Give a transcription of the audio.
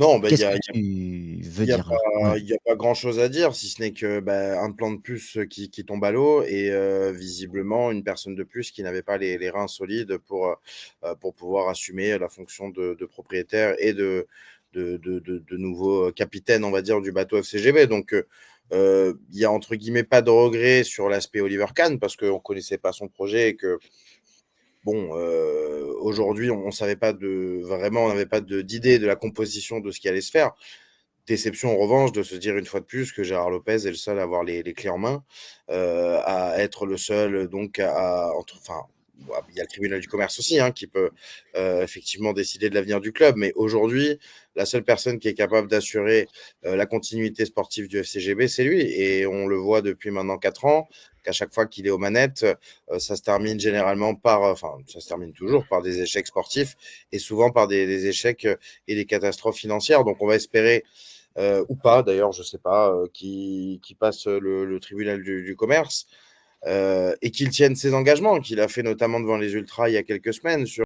Non, bah, Qu'est-ce que tu veux y a dire là? Ouais. pas il y a pas grand-chose à dire, si ce n'est que, bah, un plan de plus, qui tombe à l'eau et visiblement une personne de plus qui n'avait pas les reins solides pour pouvoir assumer la fonction de propriétaire et de nouveau, capitaine, on va dire, du bateau FCGB. Donc il y a entre guillemets «pas de regret» sur l'aspect Oliver Kahn parce qu'on connaissait pas son projet et que bon, aujourd'hui, on savait pas on n'avait pas d'idée de la composition de ce qui allait se faire. Déception en revanche de se dire une fois de plus que Gérard Lopez est le seul à avoir les clés en main, à être le seul donc enfin, il y a le tribunal du commerce aussi hein, qui peut effectivement décider de l'avenir du club, mais aujourd'hui, la seule personne qui est capable d'assurer la continuité sportive du FCGB, c'est lui, et on le voit depuis maintenant 4 ans qu'à chaque fois qu'il est aux manettes, ça se termine généralement enfin, ça se termine toujours par des échecs sportifs et souvent par des échecs et des catastrophes financières. Donc on va espérer ou pas d'ailleurs, je sais pas, qui passe le tribunal du commerce et qu'il tienne ses engagements, qu'il a fait notamment devant les Ultras il y a quelques semaines sur